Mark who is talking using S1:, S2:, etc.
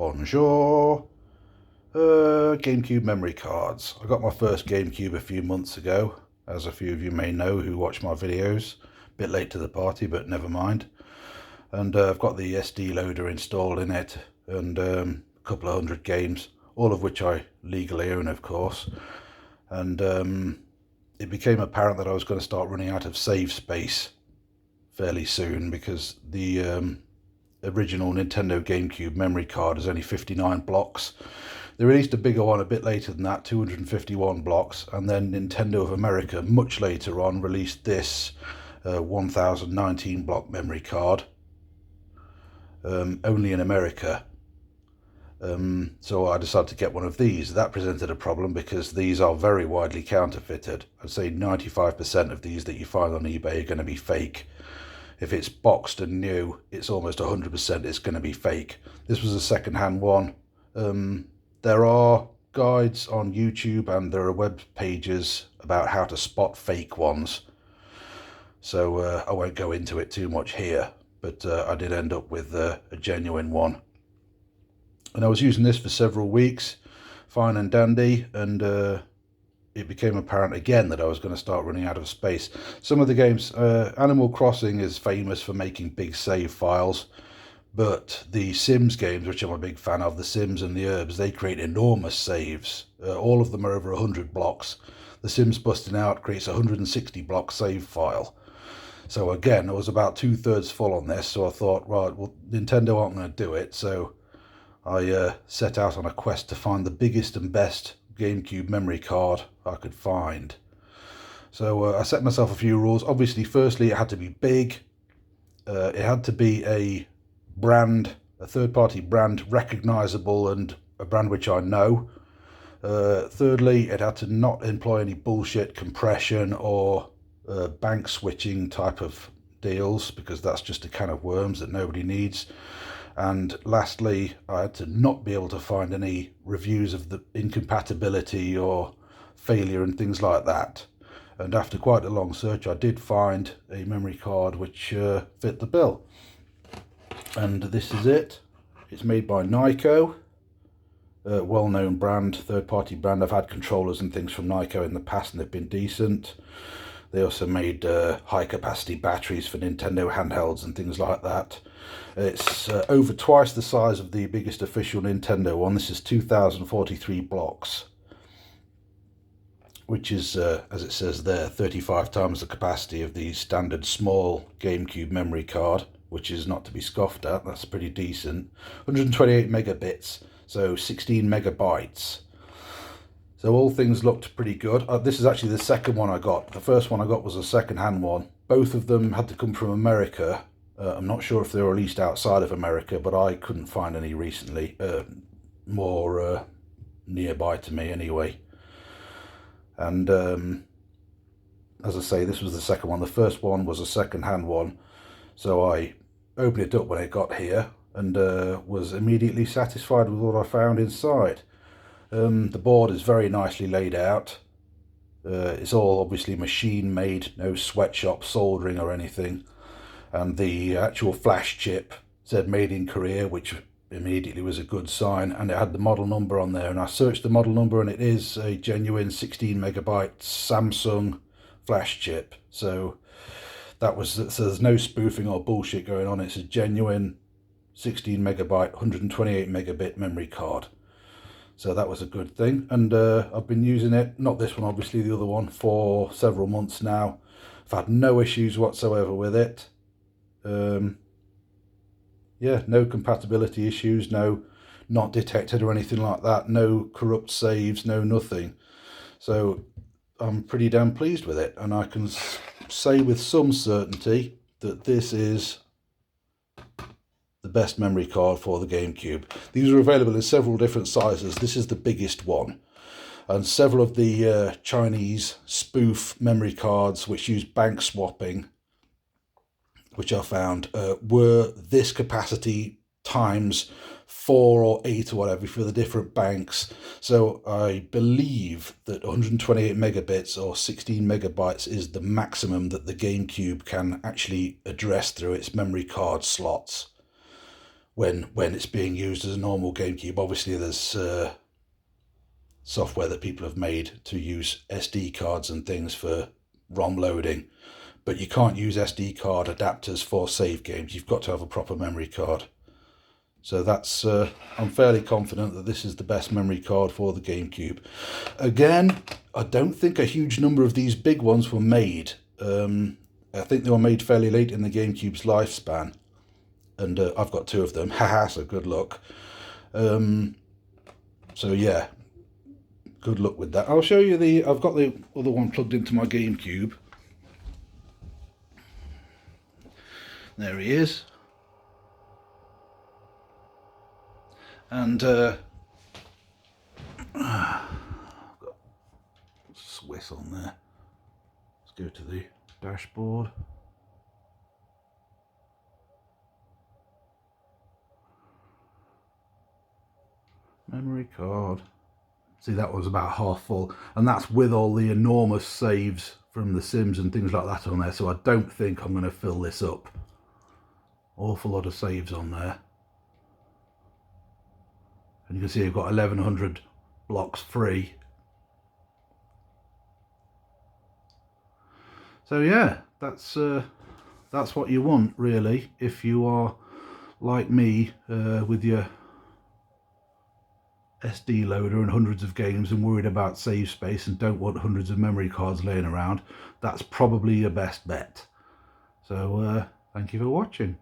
S1: Bonjour. Gamecube memory cards. I got my first Gamecube a few months ago, as a few of you may know who watch my videos. Bit late to the party, but never mind. And I've got the SD loader installed in it, and a couple of hundred games, all of which I legally own, of course. And it became apparent that I was going to start running out of save space fairly soon, because the original Nintendo Gamecube memory card is only 59 blocks. They released a bigger one a bit later than that, 251 blocks, and then Nintendo of America much later on released this 1019 block memory card, only in America. So I decided to get one of these. That presented a problem because these are very widely counterfeited. I'd say 95% of these that you find on eBay are going to be fake. If it's boxed and new, it's almost 100% it's going to be fake. This was a second-hand one. There are guides on YouTube and there are web pages about how to spot fake ones. So I won't go into it too much here, but I did end up with a genuine one. And I was using this for several weeks, fine and dandy, and it became apparent again that I was going to start running out of space. Some of the games, Animal Crossing is famous for making big save files, but the Sims games, which I'm a big fan of, the Sims and the Herbs, they create enormous saves. All of them are over 100 blocks. The Sims Busting Out creates a 160 block save file. So again, I was about 2/3 full on this, so I thought, right, well, Nintendo aren't going to do it, so I set out on a quest to find the biggest and best Gamecube memory card I could find. So I set myself a few rules. Obviously, firstly, it had to be big. It had to be a brand, a third-party brand, recognizable, and a brand which I know. Thirdly, it had to not employ any bullshit compression or bank switching type of deals, because that's just a can of worms that nobody needs. And lastly, I had to not be able to find any reviews of the incompatibility or failure and things like that. And after quite a long search, I did find a memory card which fit the bill. And this is it. It's made by Nyko, a well-known brand, third-party brand. I've had controllers and things from Nyko in the past and they've been decent. They also made high-capacity batteries for Nintendo handhelds and things like that. It's over twice the size of the biggest official Nintendo one. This is 2043 blocks, which is, as it says there, 35 times the capacity of the standard small Gamecube memory card, which is not to be scoffed at. That's pretty decent. 128 megabits, so 16 megabytes. So all things looked pretty good. This is actually the second one I got. The first one I got was a second-hand one. Both of them had to come from America. I'm not sure if they were released outside of America, but I couldn't find any recently. More nearby to me anyway. And as I say, this was the second one. The first one was a second-hand one. So I opened it up when it got here and was immediately satisfied with what I found inside. The board is very nicely laid out. It's all obviously machine made, no sweatshop soldering or anything. And the actual flash chip said made in Korea, which immediately was a good sign. And it had the model number on there. And I searched the model number and it is a genuine 16 megabyte Samsung flash chip. So that was, so there's no spoofing or bullshit going on. It's a genuine 16 megabyte, 128 megabit memory card. So that was a good thing, and I've been using it, not this one obviously, the other one, for several months now. I've had no issues whatsoever with it. Yeah, no compatibility issues, no not detected or anything like that, no corrupt saves, no nothing. So I'm pretty damn pleased with it, and I can say with some certainty that this is the best memory card for the Gamecube. These are available in several different sizes. This is the biggest one. And several of the Chinese spoof memory cards which use bank swapping, which I found, were this capacity times 4 or 8 or whatever for the different banks. So I believe that 128 megabits or 16 megabytes is the maximum that the Gamecube can actually address through its memory card slots, when it's being used as a normal GameCube. Obviously there's software that people have made to use SD cards and things for ROM loading, but you can't use SD card adapters for save games. You've got to have a proper memory card. So that's I'm fairly confident that this is the best memory card for the GameCube. Again, I don't think a huge number of these big ones were made. I think they were made fairly late in the GameCube's lifespan, and I've got 2 of them. Haha, so good luck. So yeah, good luck with that. I'll show you I've got the other one plugged into my GameCube. There he is. And got Swiss on there. Let's go to the dashboard. Memory card. See, that was about half full, and that's with all the enormous saves from The Sims and things like that on there, so I don't think I'm going to fill this up. Awful lot of saves on there. And you can see I've got 1100 blocks free. So yeah, that's what you want really, if you are like me with your SD loader and hundreds of games and worried about save space and don't want hundreds of memory cards laying around. That's probably your best bet. So thank you for watching.